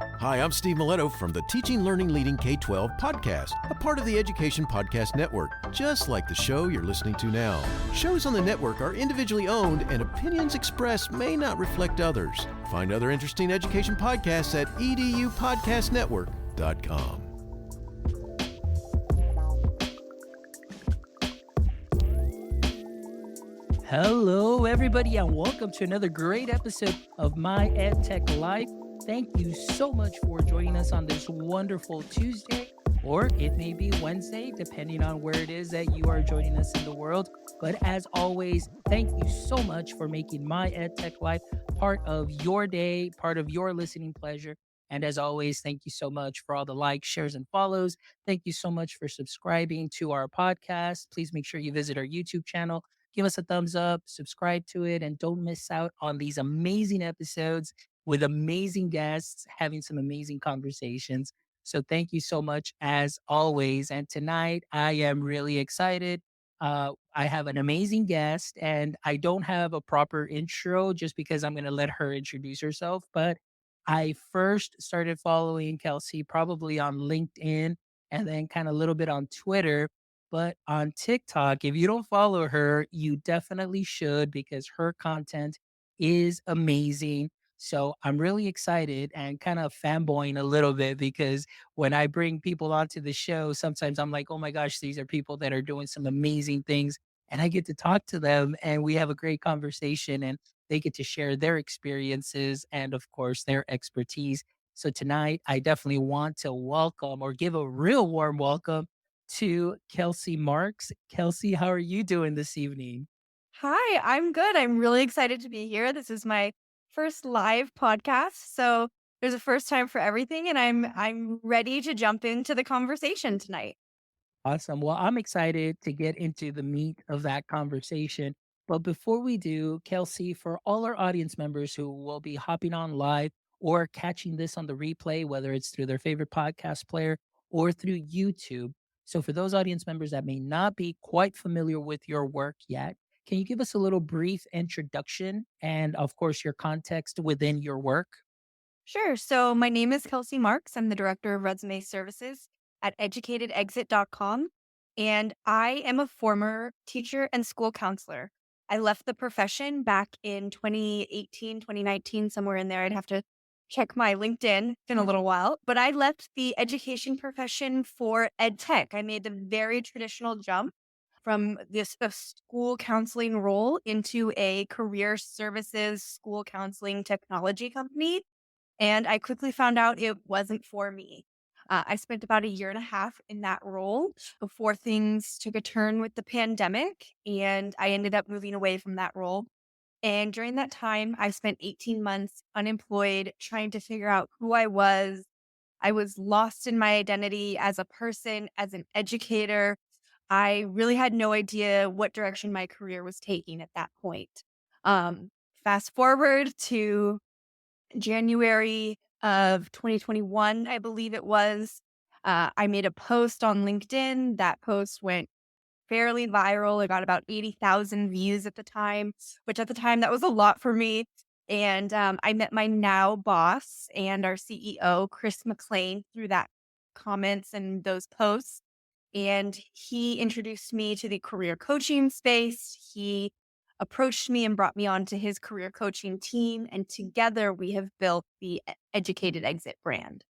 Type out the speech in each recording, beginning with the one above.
Hi, I'm Steve Miletto from the Teaching, Learning, Leading K-12 podcast, a part of the Education Podcast Network, just like the show you're listening to now. Shows on the network are individually owned, and opinions expressed may not reflect others. Find other interesting education podcasts at edupodcastnetwork.com. Hello, everybody, and welcome to another great episode of My EdTech Life. Thank you so much for joining us on this wonderful Tuesday, or it may be Wednesday, depending on where it is that you are joining us in the world. But as always, thank you so much for making My EdTech Life part of your day, part of your listening pleasure. And as always, thank you so much for all the likes, shares, and follows. Thank you so much for subscribing to our podcast. Please make sure you visit our YouTube channel, give us a thumbs up, subscribe to it, and don't miss out on these amazing episodes with amazing guests having some amazing conversations. So thank you so much as always. And tonight I am really excited. I have an amazing guest, and I don't have a proper intro just because I'm going to let her introduce herself. But I first started following Kelsey probably on LinkedIn and then kind of a little bit on Twitter. But on TikTok, if you don't follow her, you definitely should because her content is amazing. So I'm really excited and kind of fanboying a little bit because when I bring people onto the show, sometimes I'm like, oh my gosh, these are people that are doing some amazing things. And I get to talk to them and we have a great conversation and they get to share their experiences and, of course, their expertise. So tonight, I definitely want to welcome or give a real warm welcome to Kelsey Marks. Kelsey, how are you doing this evening? Hi, I'm good. I'm really excited to be here. This is my first live podcast, so there's a first time for everything, and I'm ready to jump into the conversation tonight. Awesome. Well, I'm excited to get into the meat of that conversation. But before we do, Kelsey, for all our audience members who will be hopping on live or catching this on the replay, whether it's through their favorite podcast player or through YouTube. So, for those audience members that may not be quite familiar with your work yet, can you give us a little brief introduction and, of course, your context within your work? Sure. So my name is Kelsey Marks. I'm the director of resume services at educatedexit.com, and I am a former teacher and school counselor. I left the profession back in 2018, 2019, somewhere in there. I'd have to check my LinkedIn. It's been a little while, but I left the education profession for ed tech. I made the very traditional jump from this a school counseling role into a career services school counseling technology company, and I quickly found out it wasn't for me. I spent about a year and a half in that role before things took a turn with the pandemic, and I ended up moving away from that role. And during that time, I spent 18 months unemployed trying to figure out who I was. I was lost in my identity as a person, as an educator. I really had no idea what direction my career was taking at that point. Um, Fast forward to January of 2021, I believe it was. I made a post on LinkedIn. That post went fairly viral. It got about 80,000 views at the time, which at the time that was a lot for me. And I met my now boss and our CEO, Chris McLean, through that comments and those posts. And he introduced me to the career coaching space. He approached me and brought me onto his career coaching team. And together we have built the Educated Exit brand.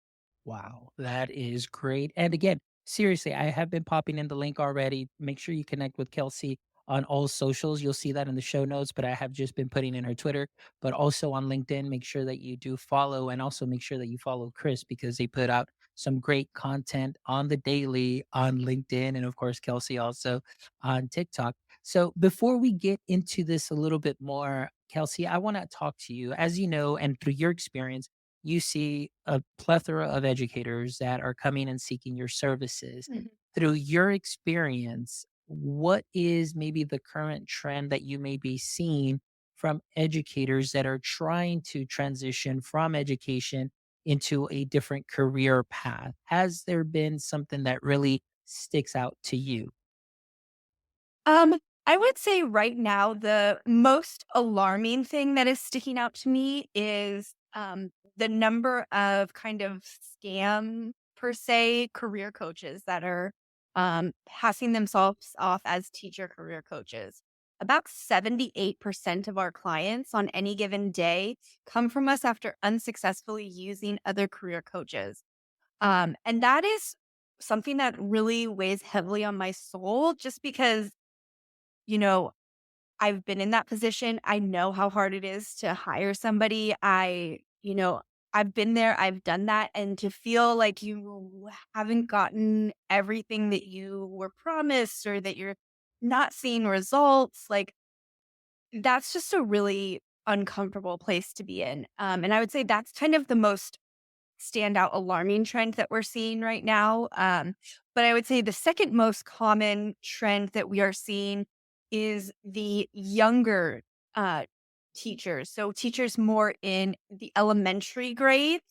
Wow, that is great. And again, seriously, I have been popping in the link already. Make sure you connect with Kelsey on all socials. You'll see that in the show notes, but I have just been putting in her Twitter, but also on LinkedIn. Make sure that you do follow and also make sure that you follow Chris because they put out some great content on the daily on LinkedIn. And of course, Kelsey also on TikTok. So before we get into this a little bit more, Kelsey, I want to talk to you. As you know, and through your experience, you see a plethora of educators that are coming and seeking your services. Mhm. Through your experience, what is maybe the current trend that you may be seeing from educators that are trying to transition from education into a different career path? Has there been something that really sticks out to you? I would say right now, the most alarming thing that is sticking out to me is the number of kind of scam per se career coaches that are passing themselves off as teacher career coaches. About 78% of our clients on any given day come from us after unsuccessfully using other career coaches. And that is something that really weighs heavily on my soul just because, you know, I've been in that position. I know how hard it is to hire somebody. I've been there, I've done that. And to feel like you haven't gotten everything that you were promised or that you're not seeing results, like that's just a really uncomfortable place to be in. And I would say that's kind of the most standout alarming trend that we're seeing right now. But I would say the second most common trend that we are seeing is the younger uh, teachers. So teachers more in the elementary grades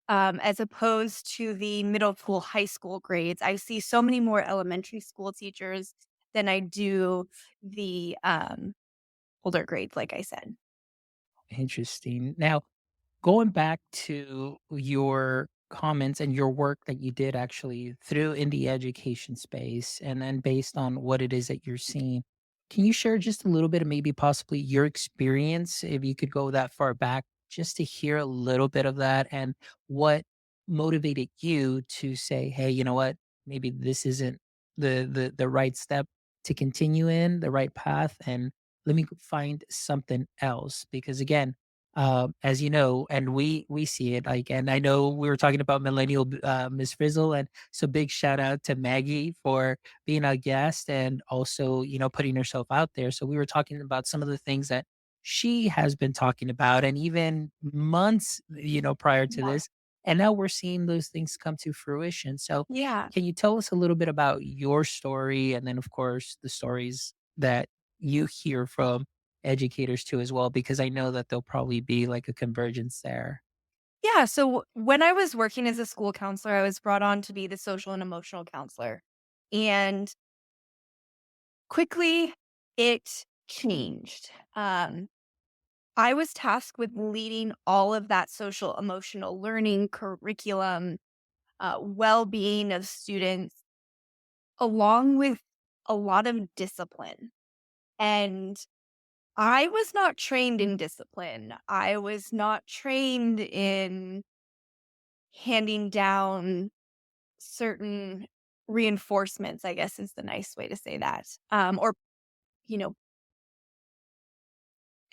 as opposed to the middle school, high school grades. I see so many more elementary school teachers than I do the older grades, like I said. Interesting. Now, going back to your comments and your work that you did actually through in the education space, and then based on what it is that you're seeing, can you share just a little bit of maybe possibly your experience, if you could go that far back, just to hear a little bit of that and what motivated you to say, hey, you know what, maybe this isn't the right step to continue in the right path, and let me find something else. Because again, as you know, and we see it like, and I know we were talking about millennial Miss Frizzle, and so big shout out to Maggie for being a guest and also putting herself out there. So we were talking about some of the things that she has been talking about, and even months prior to Yeah. this, and now we're seeing those things come to fruition. So Yeah. can you tell us a little bit about your story, and then of course the stories that you hear from educators too as well, because I know that there'll probably be like a convergence there. Yeah. So when I was working as a school counselor, I was brought on to be the social and emotional counselor. And quickly it changed. I was tasked with leading all of that social emotional learning curriculum, well being of students, along with a lot of discipline. And I was not trained in discipline. I was not trained in handing down certain reinforcements, I guess is the nice way to say that. Or, you know,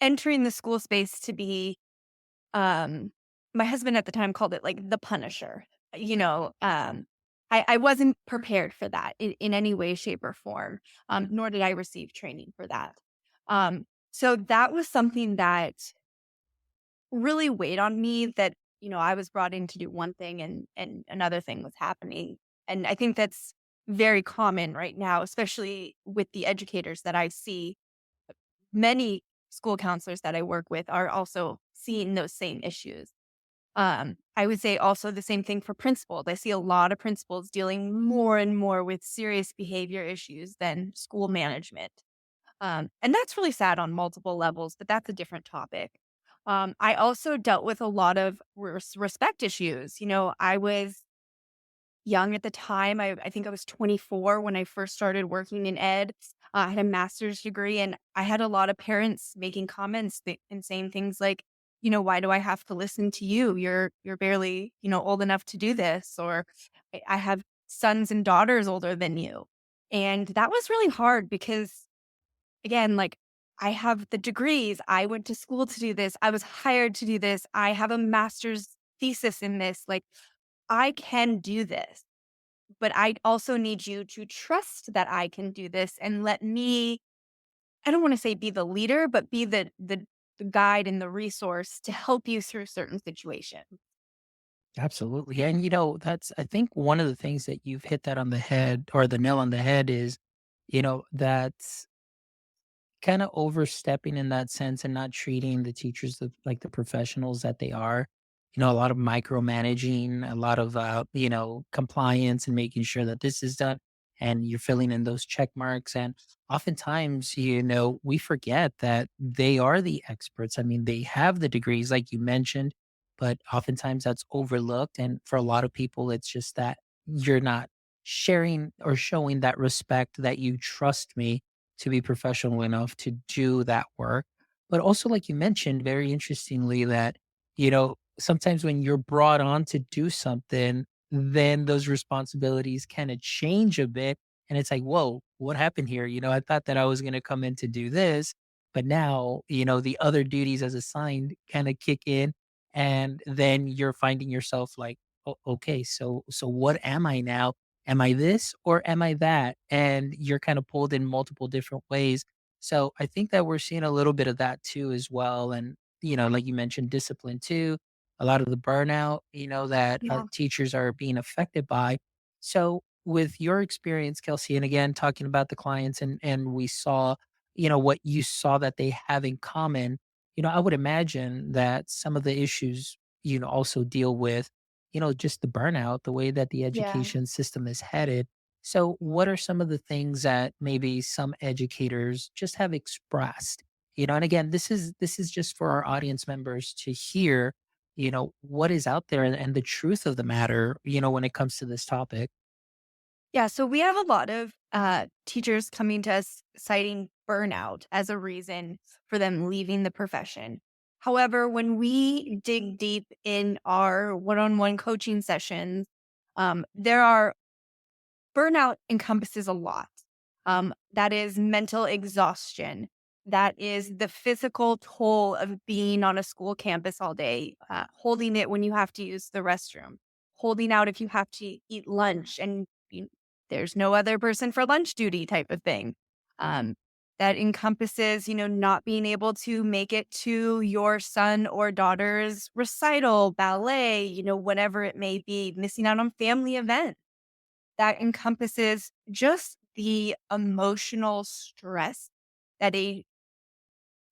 entering the school space to be, um, my husband at the time called it like the punisher. You know, I wasn't prepared for that in any way, shape, or form, nor did I receive training for that. So that was something that really weighed on me that, I was brought in to do one thing and another thing was happening. And I think that's very common right now, especially with the educators that I see. Many school counselors that I work with are also seeing those same issues. I would say also the same thing for principals. I see a lot of principals dealing more and more with serious behavior issues than school management. And that's really sad on multiple levels, but that's a different topic. I also dealt with a lot of respect issues. I was young at the time. I think I was 24 when I first started working in ed. I had a master's degree, and I had a lot of parents making comments and saying things like, why do I have to listen to you? You're barely, old enough to do this, or I have sons and daughters older than you. And that was really hard because again, like I have the degrees. I went to school to do this. I was hired to do this. I have a master's thesis in this. Like I can do this, but I also need you to trust that I can do this and let me, I don't want to say be the leader, but be the guide and the resource to help you through certain situations. Absolutely. And that's, I think, one of the things that you've hit that on the head, or the nail on the head, is that's kind of overstepping in that sense and not treating the teachers like the professionals that they are. A lot of micromanaging, a lot of compliance, and making sure that this is done, and you're filling in those check marks. And oftentimes, we forget that they are the experts. I mean, they have the degrees, like you mentioned. but oftentimes that's overlooked. And for a lot of people, it's just that you're not sharing or showing that respect that you trust me to be professional enough to do that work. But also, like you mentioned, very interestingly, that, sometimes when you're brought on to do something, then those responsibilities kind of change a bit. And it's like, whoa, what happened here? I thought that I was going to come in to do this, but now, the other duties as assigned kind of kick in. And then you're finding yourself like, okay, so what am I now? Am I this or am I that? And you're kind of pulled in multiple different ways. So I think that we're seeing a little bit of that too as well. And, like you mentioned, discipline too, a lot of the burnout, that Yeah. teachers are being affected by. So with your experience, Kelsey, and again, talking about the clients and we saw, what you saw that they have in common, I would imagine that some of the issues, also deal with, just the burnout, the way that the Yeah. education system is headed. So, what are some of the things that maybe some educators just have expressed? And again, this is just for our audience members to hear, what is out there and the truth of the matter, when it comes to this topic. Yeah, so we have a lot of teachers coming to us citing burnout as a reason for them leaving the profession. However, when we dig deep in our one on one coaching sessions, there are burnout encompasses a lot. That is mental exhaustion. That is the physical toll of being on a school campus all day, holding it when you have to use the restroom, holding out if you have to eat lunch and there's no other person for lunch duty type of thing. Um, that encompasses, not being able to make it to your son or daughter's recital, ballet, whatever it may be, missing out on family events that encompasses just the emotional stress that a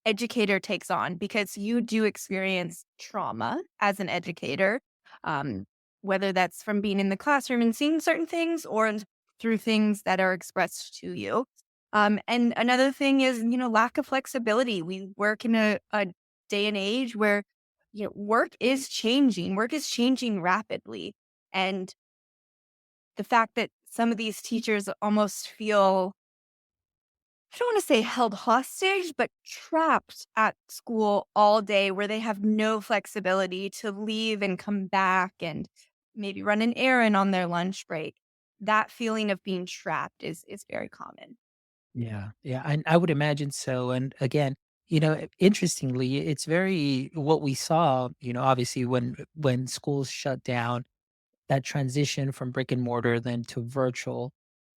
educator takes on because you do experience trauma as an educator, um, whether that's from being in the classroom and seeing certain things or through things that are expressed to you. And another thing is, lack of flexibility. We work in a day and age where, work is changing rapidly. And the fact that some of these teachers almost feel, I don't want to say held hostage, but trapped at school all day where they have no flexibility to leave and come back and maybe run an errand on their lunch break. That feeling of being trapped is very common. Yeah, yeah, I would imagine so. And again, interestingly, it's very what we saw. Obviously, when schools shut down, that transition from brick and mortar then to virtual,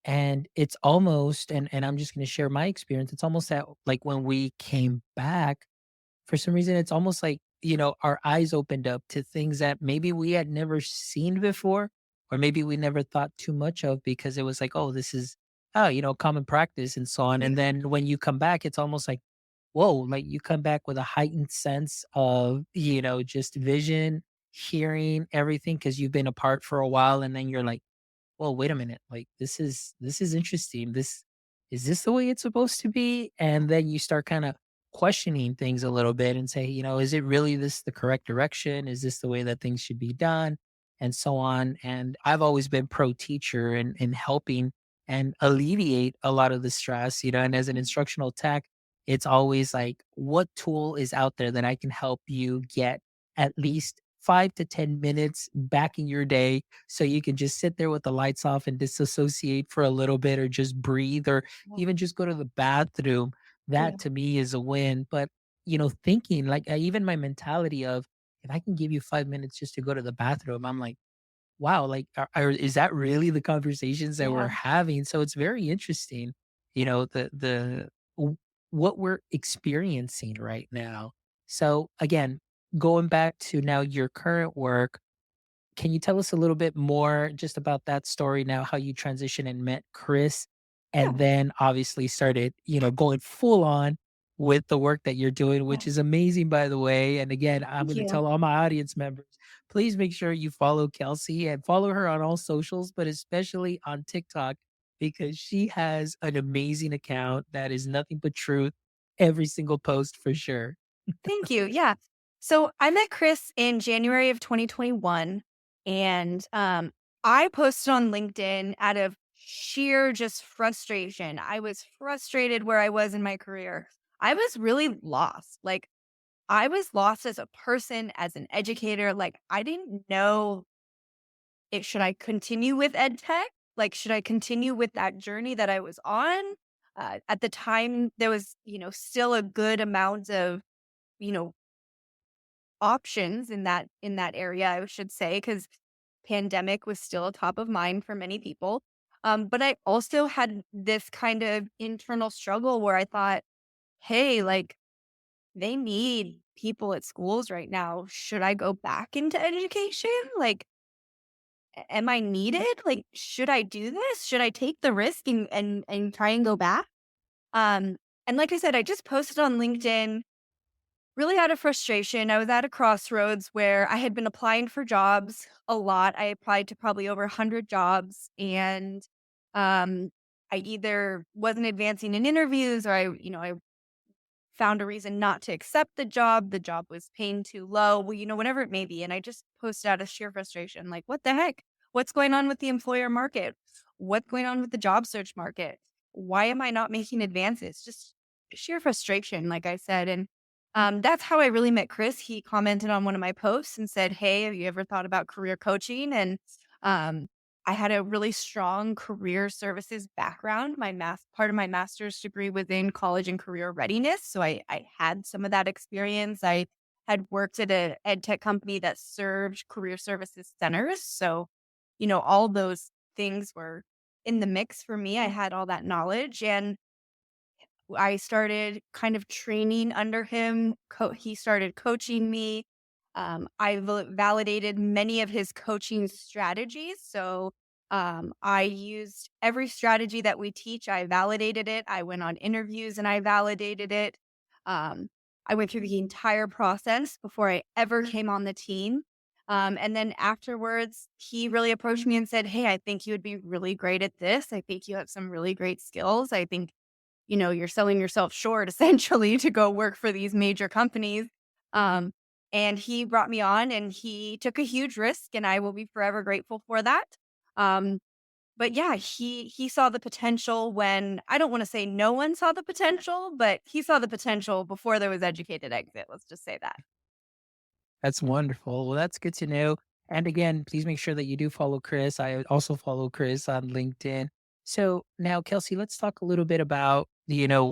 and it's almost and I'm just going to share my experience. It's almost that like when we came back, for some reason, it's almost like, our eyes opened up to things that maybe we had never seen before, or maybe we never thought too much of because it was like, oh, this is, oh, common practice and so on. Yeah. And then when you come back, it's almost like, whoa, like you come back with a heightened sense of, just vision, hearing everything because you've been apart for a while. And then you're like, well, wait a minute, like this is interesting. This the way it's supposed to be? And then you start kind of questioning things a little bit and say, is it really this the correct direction? Is this the way that things should be done? And so on. And I've always been pro teacher in helping and alleviate a lot of the stress, and as an instructional tech, it's always like, what tool is out there that I can help you get at least 5 to 10 minutes back in your day so you can just sit there with the lights off and disassociate for a little bit or just breathe or even just go to the bathroom. Yeah. That to me is a win. But, thinking like even my mentality of if I can give you 5 minutes just to go to the bathroom, I'm like, wow, like, is that really the conversations that we're Yeah. having? So it's very interesting, w- what we're experiencing right now. So again, going back to now your current work, can you tell us a little bit more just about that story now, how you transitioned and met Chris, and Yeah. then obviously started, going full on with the work that you're doing, Yeah. which is amazing, by the way. And again, I'm Thank going to you. tell all my audience members, please make sure you follow Kelsey and follow her on all socials, but especially on TikTok, because she has an amazing account that is nothing but truth every single post for sure. Thank you. Yeah. So I met Chris in January of 2021, and I posted on LinkedIn out of sheer just frustration. I was frustrated where I was in my career. I was really lost. Like, I was lost as a person, as an educator. Like, I didn't know if should I continue with ed tech? Like, should I continue with that journey that I was on? At the time, there was, still a good amount of, you know, options in that area, I should say, because pandemic was still top of mind for many people. But I also had this kind of internal struggle where I thought, hey, like they need people at schools right now. Should I go back into education? Like, am I needed? Like, should I do this? Should I take the risk and try and go back? Um, and like I said, I just posted on LinkedIn really out of frustration. I was at a crossroads where I had been applying for jobs a lot. I applied to probably over 100 jobs, and um, I either wasn't advancing in interviews, or I found a reason not to accept the job. The job was paying too low. Well, whatever it may be. And I just posted out of sheer frustration, like, what the heck? What's going on with the employer market? What's going on with the job search market? Why am I not making advances? Just sheer frustration, like I said. And that's how I really met Chris. He commented on one of my posts and said, hey, have you ever thought about career coaching? And um, I had a really strong career services background. Part of my master's degree was in college and career readiness. So I had some of that experience. I had worked at a ed tech company that served career services centers. So, all those things were in the mix for me. I had all that knowledge, and I started kind of training under him. He started coaching me. I validated many of his coaching strategies. So I used every strategy that we teach. I validated it. I went on interviews and I validated it. Um, I went through the entire process before I ever came on the team. And then afterwards, he really approached me and said, hey, I think you would be really great at this. I think you have some really great skills. I think you're selling yourself short essentially to go work for these major companies. Um, and he brought me on and he took a huge risk, and I will be forever grateful for that. Um, but yeah, he saw the potential when I don't want to say no one saw the potential, but he saw the potential before there was educated exit. Let's just say that. That's wonderful. Well, that's good to know. And again, please make sure that you do follow Chris. I also follow Chris on LinkedIn. So now, Kelsey, let's talk a little bit about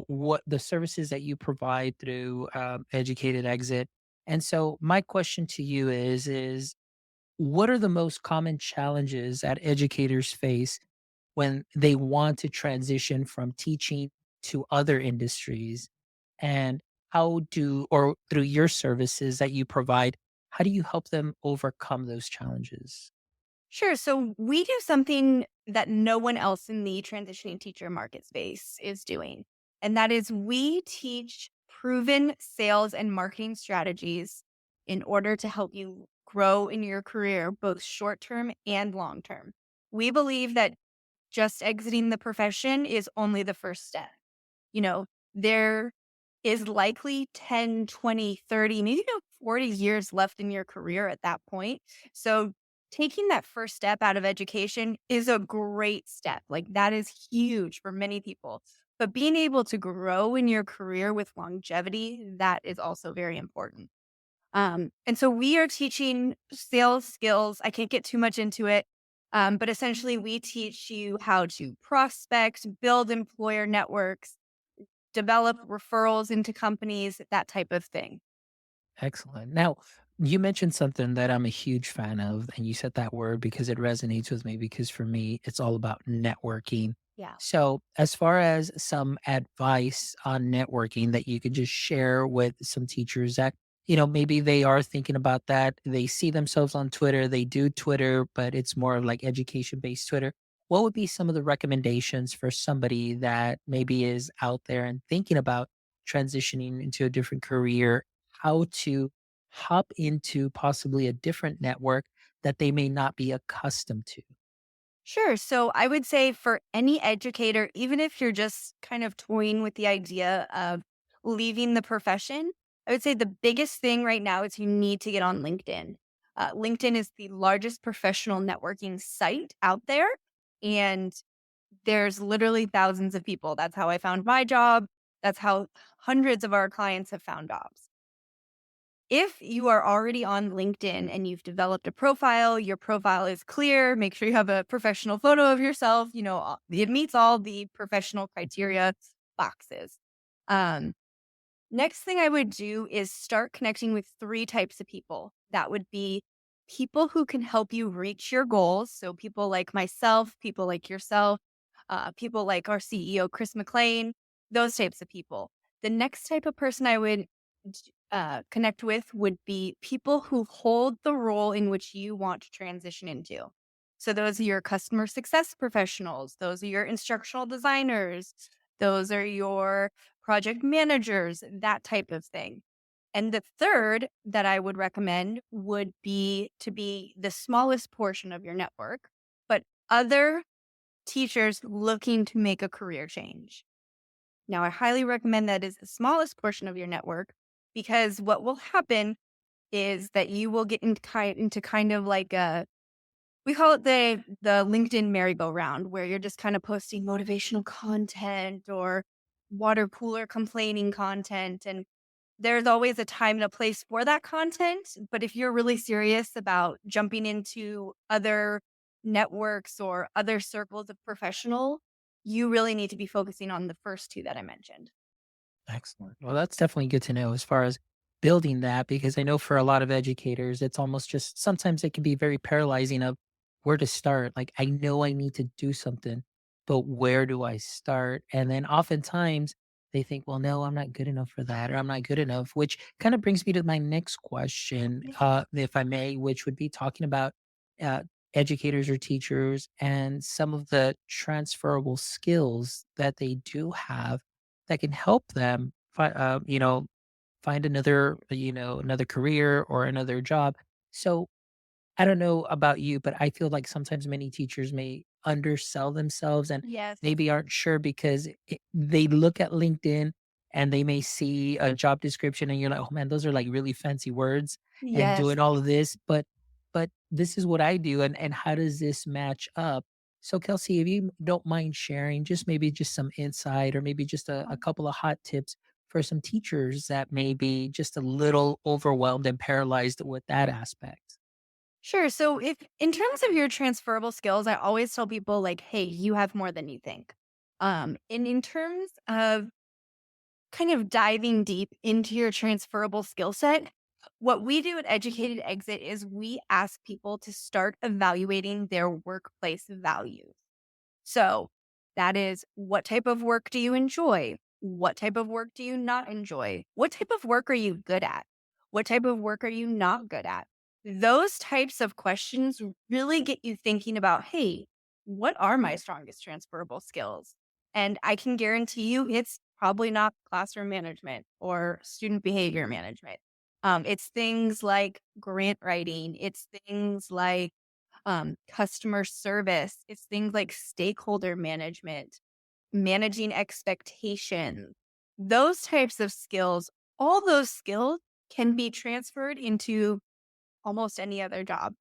what the services that you provide through Educated Exit. And so, my question to you is what are the most common challenges that educators face when they want to transition from teaching to other industries? And how do, or through your services that you provide, how do you help them overcome those challenges? Sure. So we do something that no one else in the transitioning teacher market space is doing. And that is we teach proven sales and marketing strategies in order to help you grow in your career, both short term and long term. We believe that just exiting the profession is only the first step. There is likely 10, 20, 30, maybe even 40 years left in your career at that point. So taking that first step out of education is a great step. Like that is huge for many people. But being able to grow in your career with longevity, that is also very important. And so we are teaching sales skills. I can't get too much into it. But essentially, we teach you how to prospect, build employer networks, develop referrals into companies, that type of thing. Excellent. Now, you mentioned something that I'm a huge fan of, and you said that word because it resonates with me. Because for me, it's all about networking. Yeah. So, as far as some advice on networking that you could just share with some teachers that, maybe they are thinking about that, they see themselves on Twitter, they do Twitter, but it's more like education based Twitter. What would be some of the recommendations for somebody that maybe is out there and thinking about transitioning into a different career, how to hop into possibly a different network that they may not be accustomed to? Sure. So I would say for any educator, even if you're just kind of toying with the idea of leaving the profession, I would say the biggest thing right now is you need to get on LinkedIn. LinkedIn is the largest professional networking site out there, and there's literally thousands of people. That's how I found my job. That's how hundreds of our clients have found jobs. If you are already on LinkedIn and you've developed a profile, your profile is clear, make sure you have a professional photo of yourself, it meets all the professional criteria boxes. Um, Next thing I would do is start connecting with three types of people. That would be people who can help you reach your goals. So people like myself, people like yourself, people like our CEO, Chris McLean, those types of people. The next type of person I would connect with would be people who hold the role in which you want to transition into. So those are your customer success professionals, those are your instructional designers, those are your project managers, that type of thing. And the third that I would recommend would be to be the smallest portion of your network, but other teachers looking to make a career change. Now, I highly recommend that is the smallest portion of your network because what will happen is that you will get into kind of like we call it the LinkedIn merry-go-round, where you're just kind of posting motivational content or water cooler complaining content. And there's always a time and a place for that content. But if you're really serious about jumping into other networks or other circles of professional, you really need to be focusing on the first two that I mentioned. Excellent. Well, that's definitely good to know as far as building that, because I know for a lot of educators, it's almost just sometimes it can be very paralyzing of where to start. Like, I know I need to do something, but where do I start? And then oftentimes they think, well, no, I'm not good enough for that, or I'm not good enough, which kind of brings me to my next question, Yeah. if I may, which would be talking about uh, educators or teachers and some of the transferable skills that they do have that can help them find another, another career or another job. So I don't know about you, but I feel like sometimes many teachers may undersell themselves and Yes. maybe aren't sure because they look at LinkedIn and they may see a job description and you're like, oh man, those are like really fancy words and Yes. doing all of this, but this is what I do, and how does this match up? So Kelsey, if you don't mind sharing, just maybe just some insight or maybe just a couple of hot tips for some teachers that may be just a little overwhelmed and paralyzed with that aspect. Sure. So, if in terms of your transferable skills, I always tell people, like, hey, you have more than you think. And in terms of kind of diving deep into your transferable skill set, what we do at Educated Exit is we ask people to start evaluating their workplace values. So that is, what type of work do you enjoy? What type of work do you not enjoy? What type of work are you good at? What type of work are you not good at? Those types of questions really get you thinking about, hey, what are my strongest transferable skills? And I can guarantee you it's probably not classroom management or student behavior management. It's things like grant writing, it's things like customer service. It's things like stakeholder management, managing expectations, those types of skills. All those skills can be transferred into almost any other job,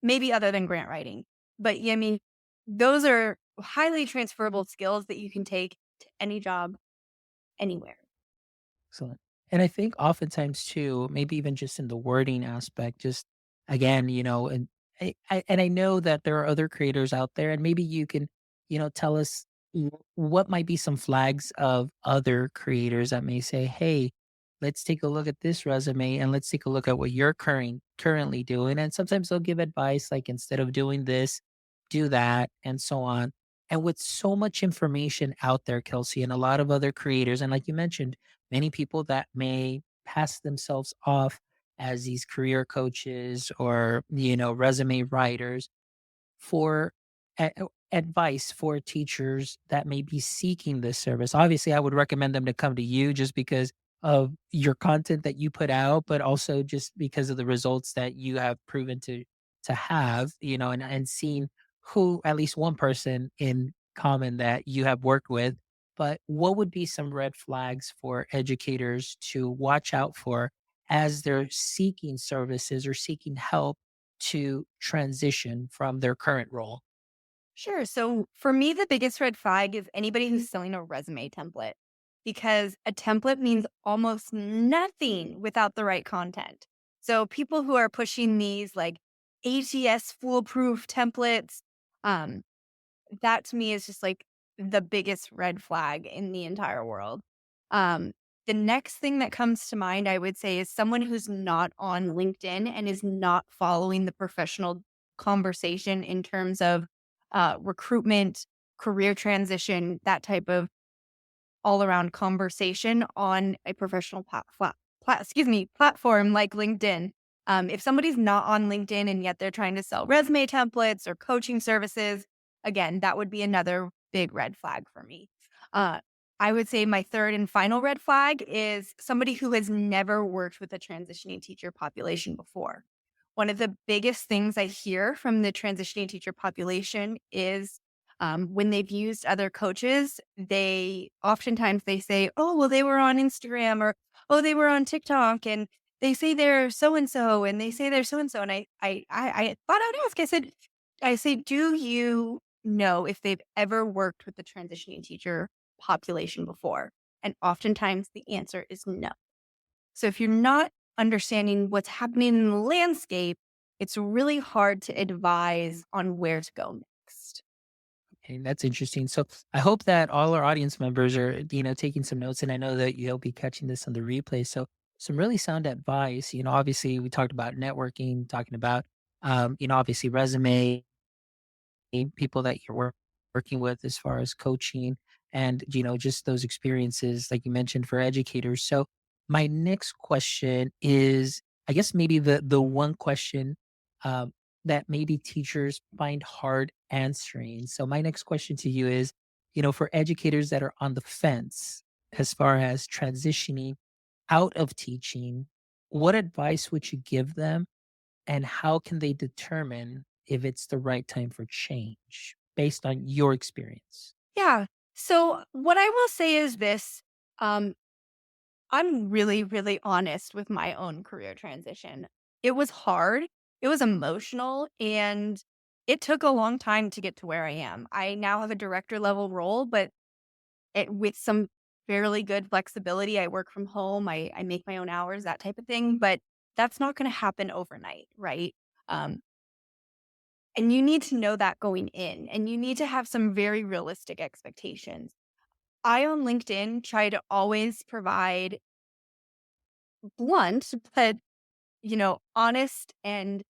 maybe other than grant writing. But yeah, I mean, those are highly transferable skills that you can take to any job anywhere. Excellent. And I think oftentimes too, maybe even just in the wording aspect, just again, and I know that there are other creators out there, and maybe you can, tell us what might be some flags of other creators that may say, "Hey, let's take a look at this resume and let's take a look at what you're currently doing." And sometimes they'll give advice like instead of doing this, do that, and so on. And with so much information out there, Kelsey, and a lot of other creators, and like you mentioned many people that may pass themselves off as these career coaches or resume writers for advice for teachers that may be seeking this service. Obviously I would recommend them to come to you just because of your content that you put out, but also just because of the results that you have proven to have, and seen who at least one person in common that you have worked with. but what would be some red flags for educators to watch out for as they're seeking services or seeking help to transition from their current role? Sure. So for me, the biggest red flag is anybody who's selling a resume template because a template means almost nothing without the right content. So people who are pushing these like ATS foolproof templates, um, that to me is just like the biggest red flag in the entire world. Um, the next thing that comes to mind, I would say, is someone who's not on LinkedIn and is not following the professional conversation in terms of recruitment, career transition, that type of all around conversation on a professional platform like LinkedIn. If somebody's not on LinkedIn and yet they're trying to sell resume templates or coaching services, again, that would be another big red flag for me. Uh, I would say my third and final red flag is somebody who has never worked with a transitioning teacher population before. One of the biggest things I hear from the transitioning teacher population is when they've used other coaches, they oftentimes they say, "Oh, well, they were on Instagram," or "Oh, they were on TikTok," and they say they're so and so, and they say they're so and so. And I thought I'd ask. I say, do you know if they've ever worked with the transitioning teacher population before? And oftentimes the answer is no. So if you're not understanding what's happening in the landscape, it's really hard to advise on where to go next. Okay, that's interesting. So I hope that all our audience members are, taking some notes, and I know that you'll be catching this on the replay. So some really sound advice. Obviously we talked about networking, talking about, obviously resume, people that you're working with as far as coaching, and just those experiences, like you mentioned, for educators. So my next question is, I guess maybe the one question um, that maybe teachers find hard answering. So my next question to you is, for educators that are on the fence as far as transitioning out of teaching, what advice would you give them, and how can they determine if it's the right time for change based on your experience? Yeah. So what I will say is this. Um, I'm really, really honest with my own career transition. It was hard, it was emotional, and it took a long time to get to where I am. I now have a director level role, but with some fairly good flexibility. I work from home, I make my own hours, that type of thing. But that's not going to happen overnight, right? Um, and you need to know that going in, and you need to have some very realistic expectations. I on LinkedIn try to always provide blunt, but honest and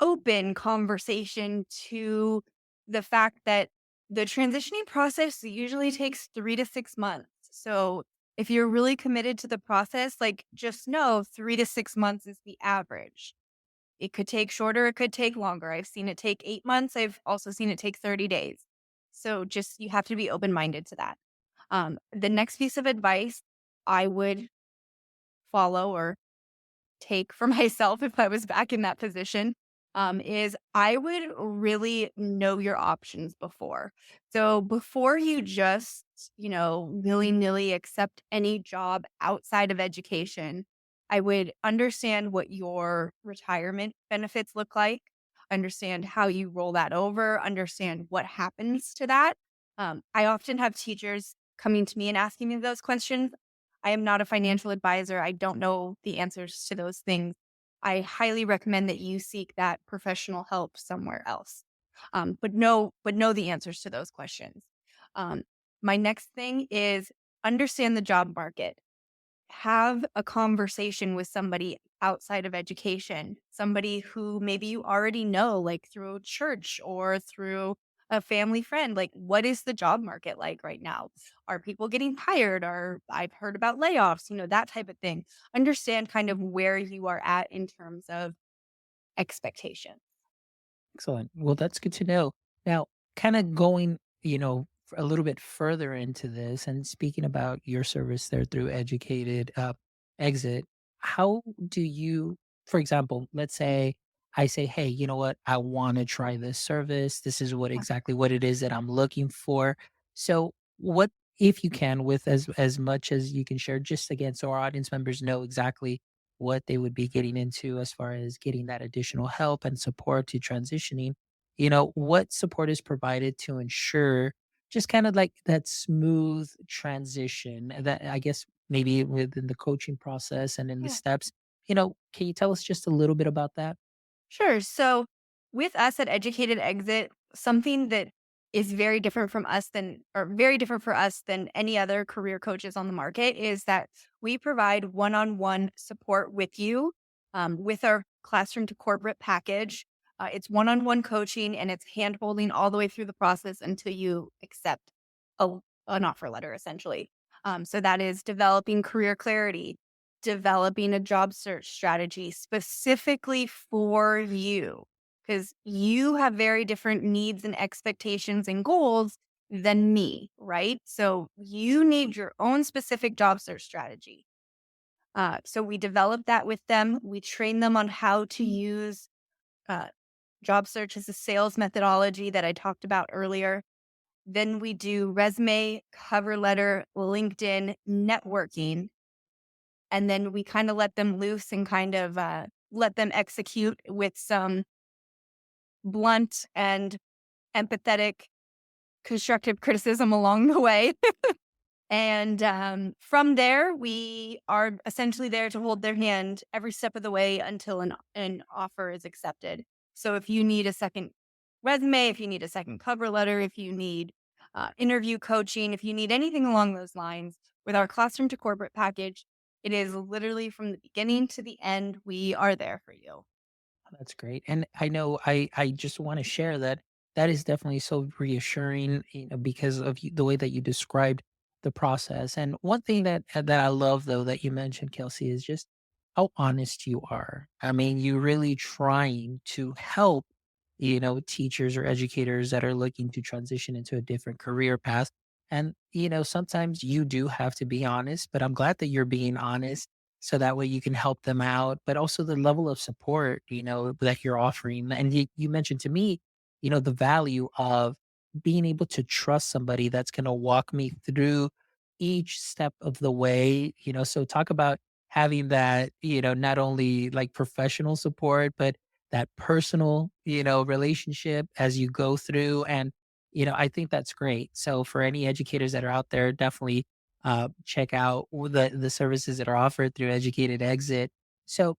open conversation to the fact that the transitioning process usually takes 3 to 6 months. So if you're really committed to the process, like just know 3 to 6 months is the average. It could take shorter, it could take longer. I've seen it take 8 months. I've also seen it take 30 days. So just you have to be open minded to that. The next piece of advice I would follow or take for myself if I was back in that position, is I would really know your options before. So before you just, willy nilly accept any job outside of education, I would understand what your retirement benefits look like, understand how you roll that over, understand what happens to that. I often have teachers coming to me and asking me those questions. I am not a financial advisor. I don't know the answers to those things. I highly recommend that you seek that professional help somewhere else. But know the answers to those questions. Um, my next thing is understand the job market. Have a conversation with somebody outside of education, somebody who maybe you already know, like through church or through a family friend. Like, what is the job market like right now? Are people getting hired? Or I've heard about layoffs, that type of thing. Understand kind of where you are at in terms of expectation. Excellent. Well, that's good to know. Now, kind of going, a little bit further into this and speaking about your service there through Educated Exit, how do you, for example, let's say I say, hey, you know what? I want to try this service. This is what exactly what it is that I'm looking for. So, what if you can, with as much as you can share, just again, so our audience members know exactly what they would be getting into as far as getting that additional help and support to transitioning. What support is provided to ensure just kind of like that smooth transition that I guess maybe within the coaching process and in the Yeah. steps. Can you tell us just a little bit about that? Sure. So with us at Educated Exit, something that is very different from us than, or very different for us than any other career coaches on the market, is that we provide one-on-one support with you with our classroom to corporate package. It's one-on-one coaching and it's hand holding all the way through the process until you accept a, an offer letter, essentially. So that is developing career clarity, developing a job search strategy specifically for you, because you have very different needs and expectations and goals than me, right? So you need your own specific job search strategy. So we develop that with them. We train them on how to use uh, job search as a sales methodology that I talked about earlier. Then we do resume, cover letter, LinkedIn, networking, and then we kind of let them loose and kind of let them execute with some blunt and empathetic constructive criticism along the way. And from there, we are essentially there to hold their hand every step of the way until an offer is accepted. So if you need a second resume, if you need a second cover letter, if you need interview coaching, if you need anything along those lines, with our classroom to corporate package, it is literally from the beginning to the end. We are there for you. That's great. And I know I just want to share that that is definitely so reassuring, because of the way that you described the process. And one thing that I love though that you mentioned, Kelsey, is just how honest you are. I mean, you really trying to help, teachers or educators that are looking to transition into a different career path. And, sometimes you do have to be honest, but I'm glad that you're being honest so that way you can help them out, but also the level of support, that you're offering. And you mentioned to me, the value of being able to trust somebody that's going to walk me through each step of the way, so talk about having that, not only like professional support, but that personal, relationship as you go through. And, I think that's great. So for any educators that are out there, definitely check out the services that are offered through Educated Exit. So,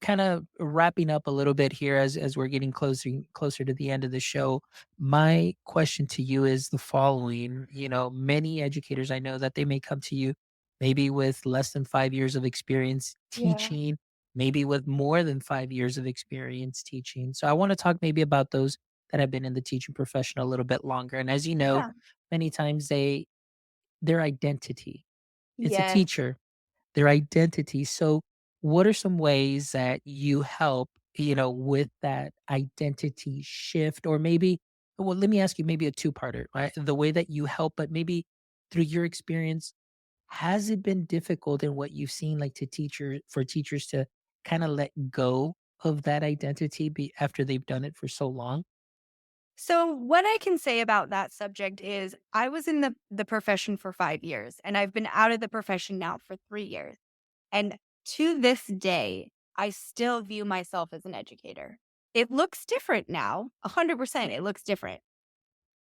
kind of wrapping up a little bit here as we're getting closer to the end of the show. My question to you is the following: many educators I know that they may come to you maybe with less than 5 years of experience Yeah. teaching, maybe with more than 5 years of experience teaching. So, I want to talk maybe about those that have been in the teaching profession a little bit longer. And as you know, Yeah. many times their identity. It's a Yes. teacher, their identity. So, what are some ways that you help, with that identity shift? Or maybe, well, let me ask you maybe a two-parter, right? The way that you help, but maybe through your experience, has it been difficult in what you've seen, like for teachers to kind of let go of that identity after they've done it for so long? So what I can say about that subject is I was in the profession for 5 years and I've been out of the profession now for 3 years. And to this day, I still view myself as an educator. It looks different now, 100%. It looks different.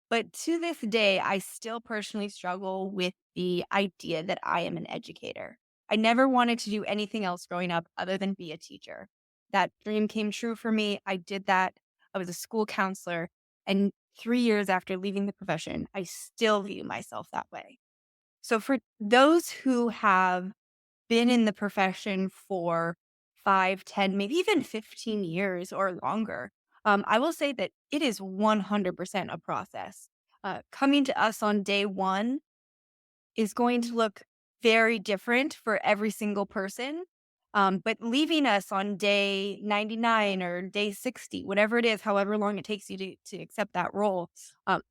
But to this day, I still personally struggle with the idea that I am an educator. I never wanted to do anything else growing up other than be a teacher. That dream came true for me. I did that. I was a school counselor. And 3 years after leaving the profession, I still view myself that way. So for those who have been in the profession for 5, 10, maybe even 15 years or longer, I will say that it is 100% a process. Coming to us on day one is going to look very different for every single person. But leaving us on day 99 or day 60, whatever it is, however long it takes you to accept that role,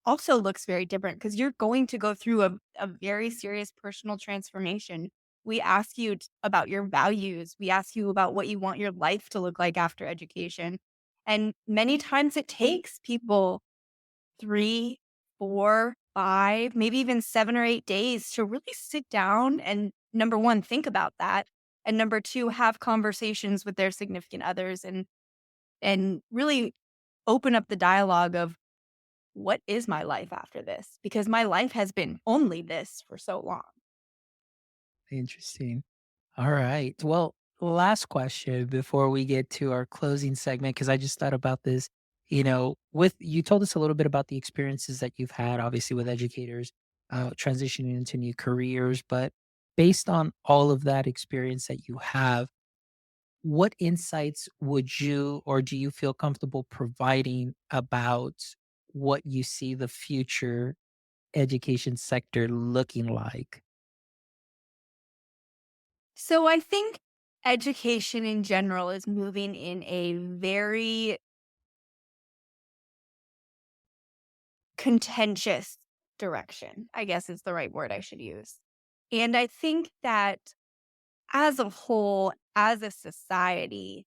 also looks very different because you're going to go through a very serious personal transformation. We ask you about your values. We ask you about what you want your life to look like after education. And many times it takes people 3, 4, 5, maybe even 7 or 8 days to really sit down and, number 1, think about that, and number 2, have conversations with their significant others and really open up the dialogue of, "What is my life after this?" Because my life has been only this for so long. Interesting. All right. Well, last question before we get to our closing segment, because I just thought about this. With you told us a little bit about the experiences that you've had, obviously with educators transitioning into new careers, but based on all of that experience that you have, what insights would you or do you feel comfortable providing about what you see the future education sector looking like? So I think education in general is moving in a very contentious direction, I guess is the right word I should use. And I think that as a whole, as a society,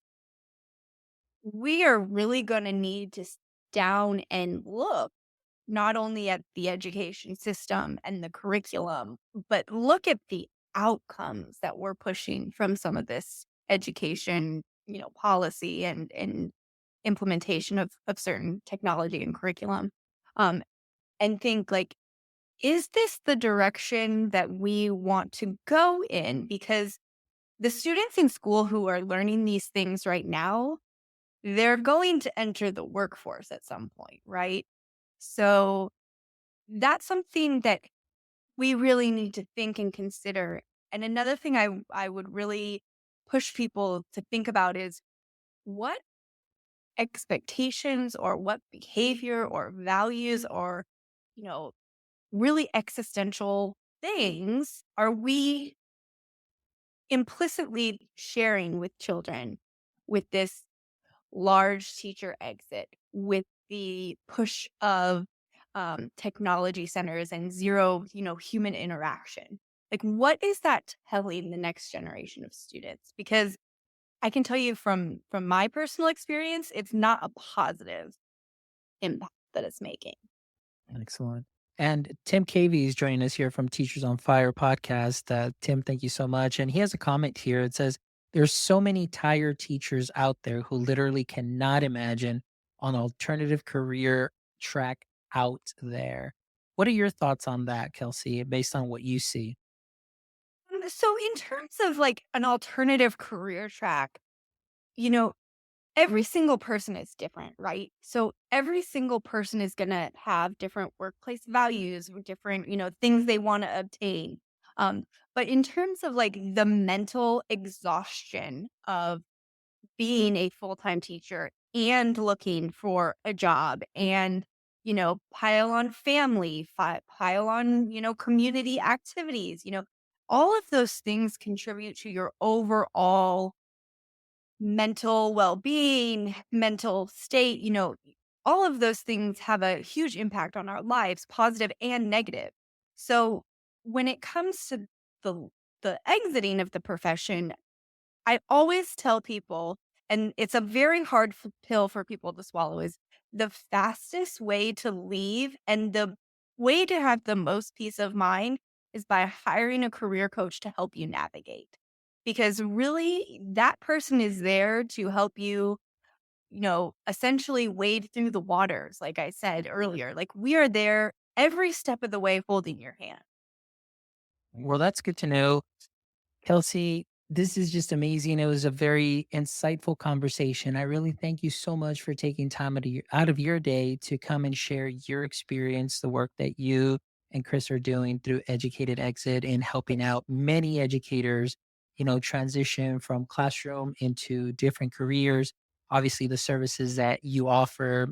we are really going to need to down and look not only at the education system and the curriculum, but look at the outcomes that we're pushing from some of this education, policy and implementation of certain technology and curriculum. Um, and think like, is this the direction that we want to go in? Because the students in school who are learning these things right now, they're going to enter the workforce at some point, right? So that's something that we really need to think and consider. And another thing I would really push people to think about is what expectations or what behavior or values or, you know, really existential things are we implicitly sharing with children with this large teacher exit, with the push of technology centers and zero, human interaction. Like, what is that telling the next generation of students? Because I can tell you from my personal experience, it's not a positive impact that it's making. Excellent. And Tim Cavey is joining us here from Teachers on Fire podcast. Tim, thank you so much. And he has a comment here. It says, there's so many tired teachers out there who literally cannot imagine an alternative career track out there. What are your thoughts on that, Kelsey, based on what you see? So, in terms of like an alternative career track, you know, every single person is different, right? So every single person is going to have different workplace values, or different, things they want to obtain. Um, but in terms of like the mental exhaustion of being a full-time teacher and looking for a job and, pile on family, pile on, community activities, all of those things contribute to your overall mental well-being, mental state, all of those things have a huge impact on our lives, positive and negative. So when it comes to the the exiting of the profession, I always tell people, and it's a very hard pill for people to swallow, is the fastest way to leave and the way to have the most peace of mind is by hiring a career coach to help you navigate. Because really, that person is there to help you, essentially wade through the waters, like I said earlier. Like we are there every step of the way holding your hand. Well, that's good to know. Kelsey, this is just amazing. It was a very insightful conversation. I really thank you so much for taking time out of your day to come and share your experience, the work that you and Chris are doing through Educated Exit and helping out many educators, transition from classroom into different careers. Obviously, the services that you offer,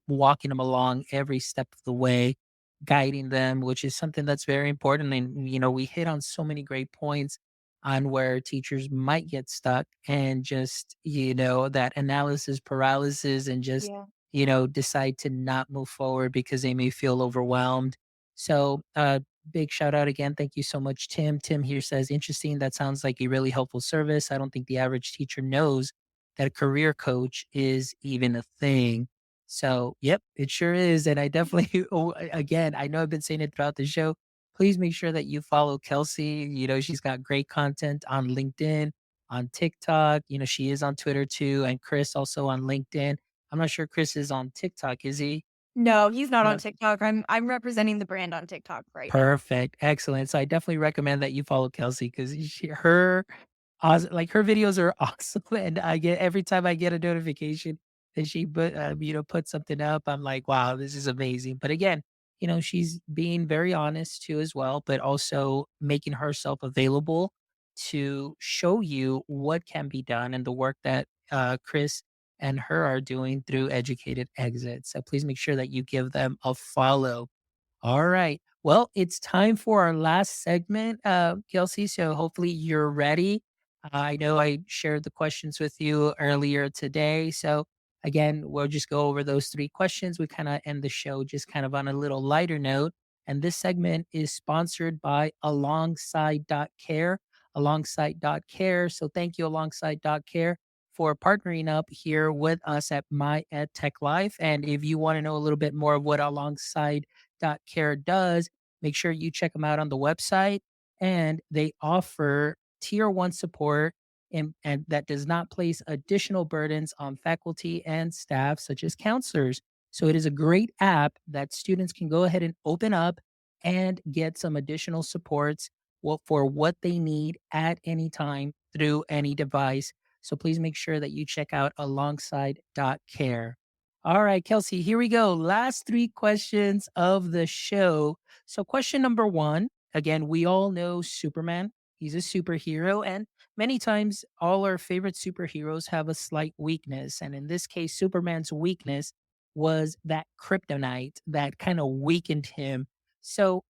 walking them along every step of the way, guiding them, which is something that's very important. And, we hit on so many great points on where teachers might get stuck and just, that analysis paralysis and just, Yeah. decide to not move forward because they may feel overwhelmed. So, big shout out again. Thank you so much, Tim. Tim here says, interesting. That sounds like a really helpful service. I don't think the average teacher knows that a career coach is even a thing. So, yep, it sure is. And I definitely, again, I know I've been saying it throughout the show. Please make sure that you follow Kelsey. She's got great content on LinkedIn, on TikTok. She is on Twitter too. And Chris also on LinkedIn. I'm not sure Chris is on TikTok, is he? No, he's not on No. TikTok. I'm representing the brand on TikTok right now. Perfect. Excellent. So I definitely recommend that you follow Kelsey because her like her videos are awesome. And I get every time I get a notification that she put something up, I'm like, wow, this is amazing. But again, she's being very honest too as well, but also making herself available to show you what can be done and the work that Chris and her are doing through Educated Exit. So please make sure that you give them a follow. All right. Well, it's time for our last segment, Kelsey. So hopefully you're ready. I know I shared the questions with you earlier today. So again, we'll just go over those three questions. We kind of end the show just kind of on a little lighter note. And this segment is sponsored by Alongside Care. Alongside Care. So thank you, Alongside Care, for partnering up here with us at My Ed Tech Life. And if you want to know a little bit more of what Alongside Care does, make sure you check them out on the website. And they offer tier one support and that does not place additional burdens on faculty and staff, such as counselors. So it is a great app that students can go ahead and open up and get some additional supports for what they need at any time through any device. So please make sure that you check out Alongside Care. All right, Kelsey, here we go. Last three questions of the show. So, question number one, again, we all know Superman. He's a superhero, and many times all our favorite superheroes have a slight weakness. And in this case, Superman's weakness was that kryptonite that kind of weakened him. So,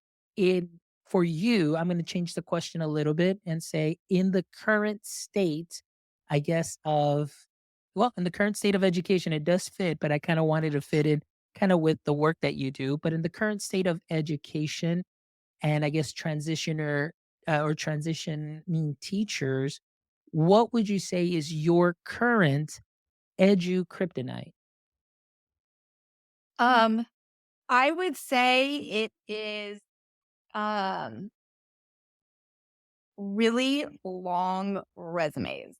for you, I'm going to change the question a little bit and say, in the current state, I guess, in the current state of education, it does fit, but I kind of wanted to fit in kind of with the work that you do. But in the current state of education, and I guess or transitioning teachers, what would you say is your current edu kryptonite? Um, I would say it is um really long resumes.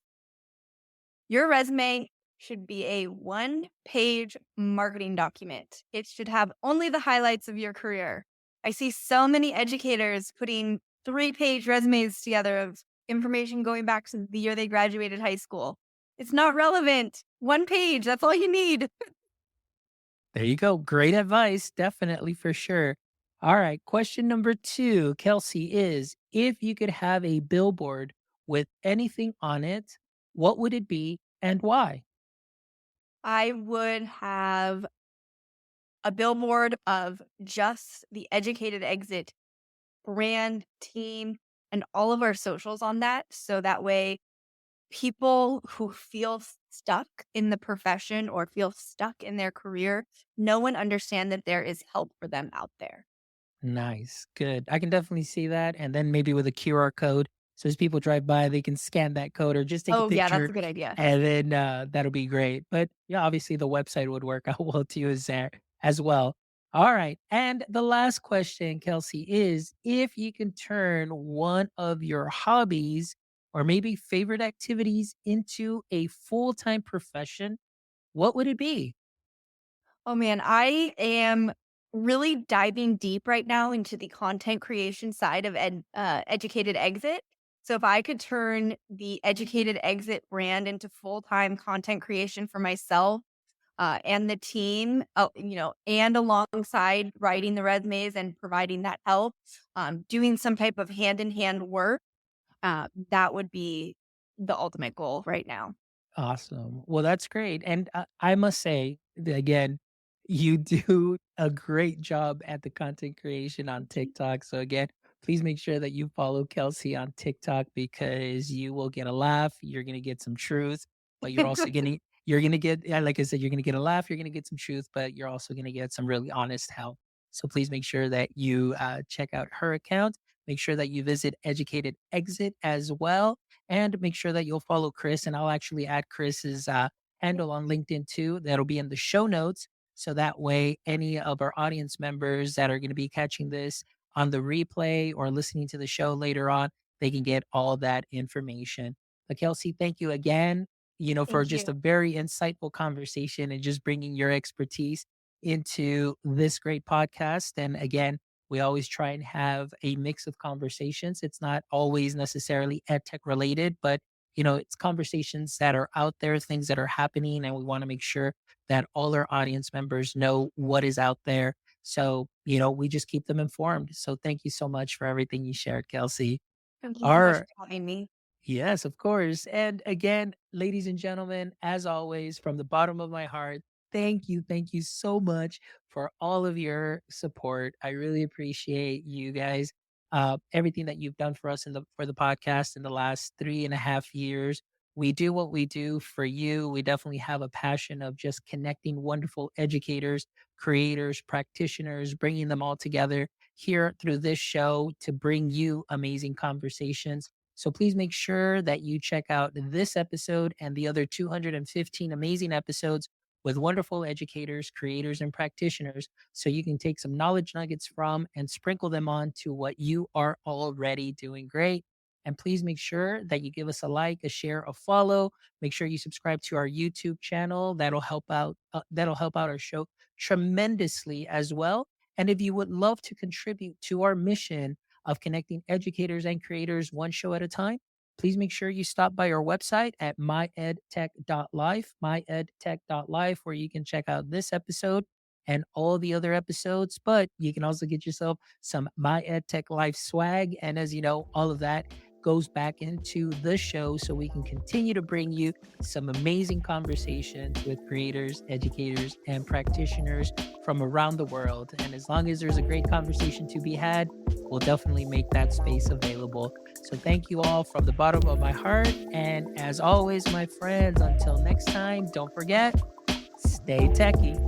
Your resume should be a one-page marketing document. It should have only the highlights of your career. I see so many educators putting three-page resumes together of information going back to the year they graduated high school. It's not relevant. One page, that's all you need. There you go. Great advice. Definitely for sure. All right. Question number two, Kelsey, is if you could have a billboard with anything on it, what would it be and why? I would have a billboard of just the Educated Exit brand, team, and all of our socials on that. So that way, people who feel stuck in the profession or feel stuck in their career, no one understand that there is help for them out there. Nice. Good. I can definitely see that. And then maybe with a QR code. So as people drive by, they can scan that code or just take a Oh, yeah, that's picture a good idea. and then that'll be great. But yeah, obviously the website would work out well too as well. All right. And the last question, Kelsey, is if you can turn one of your hobbies or maybe favorite activities into a full-time profession, what would it be? Oh man, I am really diving deep right now into the content creation side of Educated Exit. So if I could turn the Educated Exit brand into full-time content creation for myself and the team, and alongside writing the resumes and providing that help, doing some type of hand-in-hand work, that would be the ultimate goal right now. Awesome. Well, that's great. And I must say, again, you do a great job at the content creation on TikTok. So, again, please make sure that you follow Kelsey on TikTok because you will get a laugh. You're going to get some truth, but you're going to get, yeah, like I said, you're going to get a laugh. You're going to get some truth, but you're also going to get some really honest help. So, please make sure that you check out her account. Make sure that you visit Educated Exit as well and make sure that you'll follow Chris. And I'll actually add Chris's handle on LinkedIn too. That'll be in the show notes. So that way, any of our audience members that are going to be catching this on the replay or listening to the show later on, they can get all that information. But Kelsey, thank you again, for Thank just a you. very insightful conversation and just bringing your expertise into this great podcast. And again, we always try and have a mix of conversations. It's not always necessarily ed tech related, but it's conversations that are out there, things that are happening, and we want to make sure that all our audience members know what is out there. So, we just keep them informed. So thank you so much for everything you shared, Kelsey. Thank you so much Our for having me. Yes, of course. And again, ladies and gentlemen, as always, from the bottom of my heart, thank you so much for all of your support. I really appreciate you guys. Everything that you've done for us for the podcast in the last 3.5 years. We do what we do for you. We definitely have a passion of just connecting wonderful educators, creators, practitioners, bringing them all together here through this show to bring you amazing conversations. So please make sure that you check out this episode and the other 215 amazing episodes with wonderful educators, creators, and practitioners so you can take some knowledge nuggets from and sprinkle them on to what you are already doing great. And please make sure that you give us a like, a share, a follow. Make sure you subscribe to our YouTube channel. That'll help out. That'll help out our show tremendously as well. And if you would love to contribute to our mission of connecting educators and creators one show at a time, please make sure you stop by our website at myedtech.life, where you can check out this episode and all the other episodes. But you can also get yourself some My EdTech Life swag. And as you know, all of that goes back into the show so we can continue to bring you some amazing conversations with creators, educators, and practitioners from around the world. And as long as there's a great conversation to be had, we'll definitely make that space available. So thank you all from the bottom of my heart. And as always, my friends, until next time, don't forget, stay techie.